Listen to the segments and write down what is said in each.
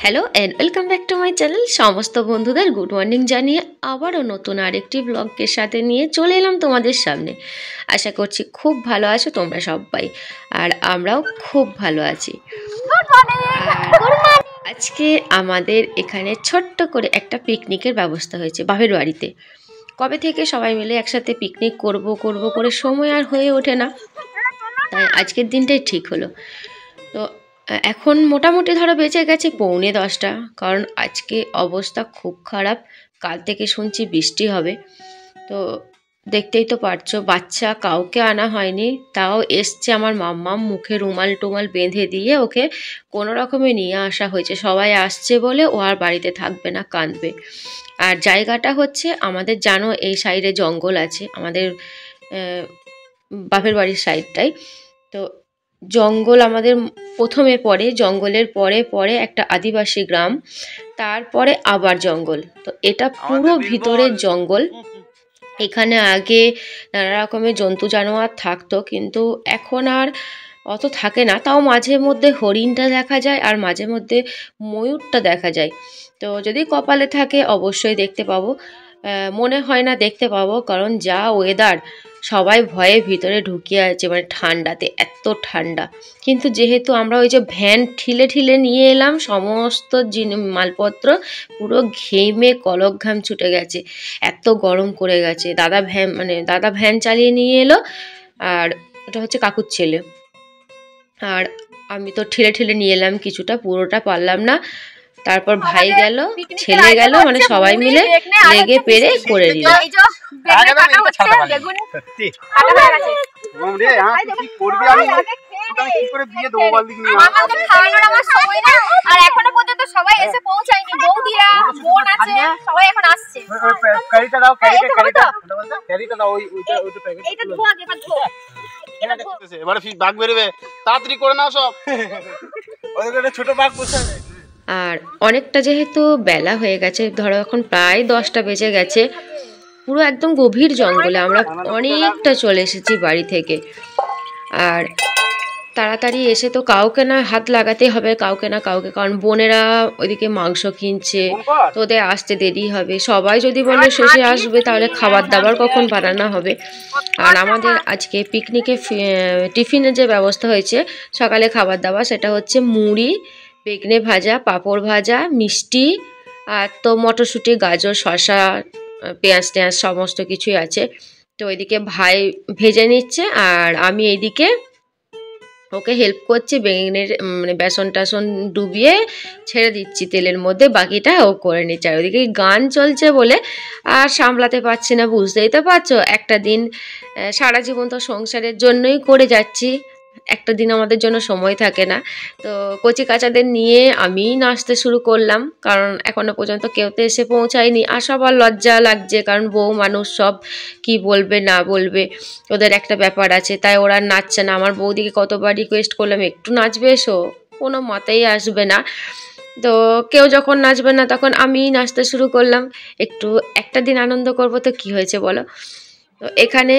Hello and welcome back to my channel. সমস্ত বন্ধুদের good morning জানিয়ে আবারও নতুন আরেকটি ব্লগের সাথে নিয়ে চলে এলাম তোমাদের সামনে। আশা করছি খুব ভালো আছো তোমরা সবাই, আর আমরাও খুব ভালো আছি। আর আজকে আমাদের এখানে ছোট্ট করে একটা পিকনিকের ব্যবস্থা হয়েছে বাপের বাড়িতে। কবে থেকে সবাই মিলে একসাথে পিকনিক করব করে সময় আর হয়ে ওঠে না, তাই আজকের দিনটাই ঠিক হলো। তো এখন মোটামুটি ধরো বেঁচে গেছে 9:45, কারণ আজকে অবস্থা খুব খারাপ। কাল থেকে শুনছি বৃষ্টি হবে। তো দেখতেই তো পারছো, বাচ্চা কাউকে আনা হয়নি, তাও এসছে আমার মাম্মাম, মুখে রুমাল টুমাল বেঁধে দিয়ে ওকে কোনো রকমে নিয়ে আসা হয়েছে। সবাই আসছে বলে ও আর বাড়িতে থাকবে না, কাঁদবে। আর জায়গাটা হচ্ছে আমাদের, জানো এই সাইডে জঙ্গল আছে আমাদের বাপের বাড়ির সাইডটাই। তো জঙ্গল আমাদের প্রথমে পড়ে, জঙ্গলের পরে পরে একটা আদিবাসী গ্রাম, তারপরে আবার জঙ্গল। তো এটা পুরো ভিতরের জঙ্গল। এখানে আগে নানা রকমের জন্তু জানোয়ার থাকতো, কিন্তু এখন আর অত থাকে না। তাও মাঝে মধ্যে হরিণটা দেখা যায় আর মাঝে মধ্যে ময়ূরটা দেখা যায়। তো যদি কপালে থাকে অবশ্যই দেখতে পাবো। মনে হয় না দেখতে পাবো, কারণ যা ওয়েদার, সবাই ভয়ে ভিতরে ঢুকিয়ে আছে, মানে ঠান্ডাতে, এত ঠান্ডা। কিন্তু যেহেতু আমরা ওই যে ভ্যান ঠিলে ঠিলে নিয়ে এলাম সমস্ত মালপত্র, পুরো ঘেমে কলক ঘাম ছুটে গেছে, এত গরম করে গেছে। দাদা ভ্যান চালিয়ে নিয়ে এলো, আর ওটা হচ্ছে কাকুর ছেলে। আর আমি তো ঠেলে ঠেলে নিয়ে এলাম কিছুটা, পুরোটা পারলাম না। তারপর ভাই গেল, ছেলে গেল, মানে সবাই মিলে লেগে পেরে করে দিল। আর অনেকটা যেহেতু বেলা হয়ে গেছে, ধরো এখন প্রায় 10টা বেজে গেছে, পুরো একদম গভীর জঙ্গলে আমরা অনেকটা চলে এসেছি বাড়ি থেকে। আর তাড়াতাড়ি এসে তো কাউকে না হাত লাগাতে হবে, কাউকে না কাউকে, কারণ বোনেরা ওইদিকে মাংস কিনছে, তো ওদের আসতে দেরি হবে। সবাই যদি বলে শেষে আসবে, তাহলে খাবার দাবার কখন বানানো হবে। আর আমাদের আজকে পিকনিকে টিফিনের যে ব্যবস্থা হয়েছে সকালে খাবার দাবার, সেটা হচ্ছে মুড়ি, বেগনে ভাজা, পাঁপড় ভাজা, মিষ্টি, আর তো মটরশুঁটি, গাজর, শসা, পেঁয়াজ টেঁয়াজ সমস্ত কিছুই আছে। তো ওইদিকে ভাই ভেজে নিচ্ছে, আর আমি এইদিকে ওকে হেল্প করছি, বেগুনের মানে বেসন টাসন ডুবিয়ে ছেড়ে দিচ্ছি তেলের মধ্যে, বাকিটা ও করে নিচ্ছে। আর ওইদিকে গান চলছে বলে আর সামলাতে পারছি না, বুঝতেই তো পারছো। একটা দিন, সারা জীবন তো সংসারের জন্যই করে যাচ্ছি, একটা দিন আমাদের জন্য সময় থাকে না। তো কচি কাচাদের নিয়ে আমি নাচতে শুরু করলাম, কারণ এখনো পর্যন্ত কেউ তো এসে পৌঁছায়নি। আর সবার লজ্জা লাগছে, কারণ বউ মানুষ, সব কি বলবে না বলবে, ওদের একটা ব্যাপার আছে, তাই ওরা নাচছে না। আমার বৌদিকে কতবার রিকোয়েস্ট করলাম একটু নাচবে এসো, কোনো মতেই আসবে না। তো কেউ যখন নাচবে না তখন আমি নাচতে শুরু করলাম। একটা দিন আনন্দ করব তো কি হয়েছে বলো। তো এখানে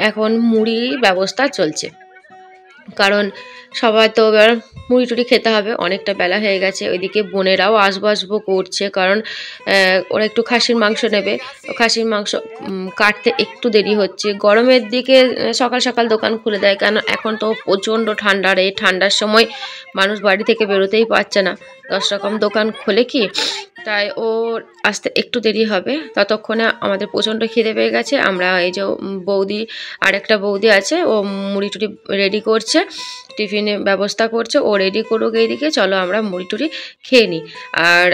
এখন মুড়ি ব্যবস্থা চলছে, কারণ সবাই তো এবার মুড়ি টুড়ি খেতে হবে, অনেকটা বেলা হয়ে গেছে। ওইদিকে বোনেরাও আসবো করছে, কারণ ওরা একটু খাসির মাংস নেবে। খাসির মাংস কাটতে একটু দেরি হচ্ছে। গরমের দিকে সকাল সকাল দোকান খুলে দেয়, কারণ এখন তো প্রচণ্ড ঠান্ডা, এই ঠান্ডার সময় মানুষ বাড়ি থেকে বেরোতেই পারছে না, 10 রকম দোকান খোলে কি, তাই ও আসতে একটু দেরি হবে। ততক্ষণে আমাদের প্রচণ্ড খিদে পেয়ে গেছে। আমরা এই যে বৌদি, আরেকটা বৌদি আছে, ও মুড়ি টুড়ি রেডি করছে, টিফিনে ব্যবস্থা করছে, ও রেডি করুক এইদিকে, চলো আমরা মুড়ি টুড়ি খেয়ে নিই। আর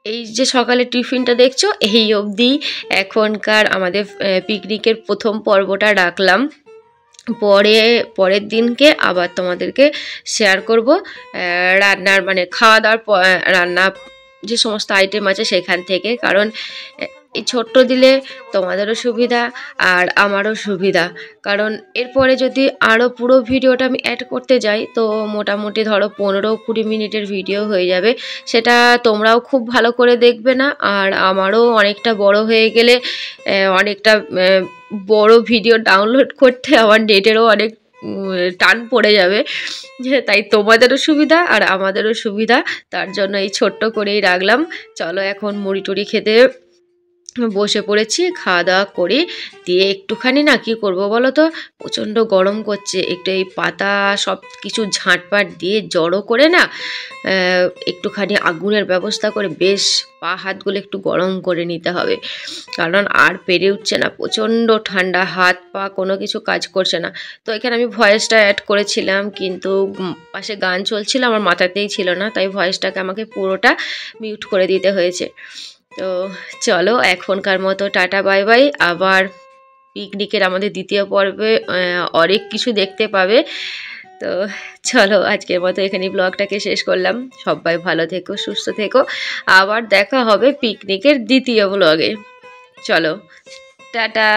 এই যে সকালে টিফিনটা দেখছো, এই অবধি এখনকার আমাদের পিকনিকের প্রথম পর্বটা রাখলাম। পরের দিনকে আবার তোমাদেরকে শেয়ার করব রান্নার, মানে খাওয়া দাওয়ার রান্না যে সমস্ত আইটেম আছে সেখান থেকে, কারণ এই ছোট্ট দিলে তোমাদেরও সুবিধা আর আমারও সুবিধা। কারণ এরপরে যদি আরও পুরো ভিডিওটা আমি অ্যাড করতে যাই, তো মোটামুটি ধরো 15-20 মিনিটের ভিডিও হয়ে যাবে। সেটা তোমরাও খুব ভালো করে দেখবে না, আর আমারও অনেকটা বড় হয়ে গেলে অনেকটা বড় ভিডিও ডাউনলোড করতে আমার নেটেরও অনেক টান পড়ে যাবে, তাই তোমাদেরও সুবিধা আর আমাদেরও সুবিধা, তার জন্য এই ছোট্ট করেই রাখলাম। চলো এখন মুড়ি টুড়ি খেতে বসে পড়েছি, খাওয়া দাওয়া করে দিয়ে একটুখানি না কি করব বলো তো, প্রচণ্ড গরম করছে, একটু এই পাতা সব কিছু ঝাঁটপাট দিয়ে জড়ো করে না একটুখানি আগুনের ব্যবস্থা করে বেশ পা হাতগুলো একটু গরম করে নিতে হবে, কারণ আর পেরে উঠছে না, প্রচণ্ড ঠান্ডা, হাত পা কোনো কিছু কাজ করছে না। তো এখানে আমি ভয়েসটা অ্যাড করেছিলাম, কিন্তু পাশে গান চলছিল, আমার মাথাতেই ছিল না, তাই ভয়েসটাকে আমাকে পুরোটা মিউট করে দিতে হয়েছে। তো চলো এখনকার মতো টাটা বাই বাই, আবার পিকনিকের আমাদের দ্বিতীয় পর্বে অনেক কিছু দেখতে পাবে। তো চলো আজকের মতো এখানেই ব্লগটাকে শেষ করলাম, সবাই ভালো থেকো, সুস্থ থেকো, আবার দেখা হবে পিকনিকের দ্বিতীয় ব্লগে। চলো টাটা।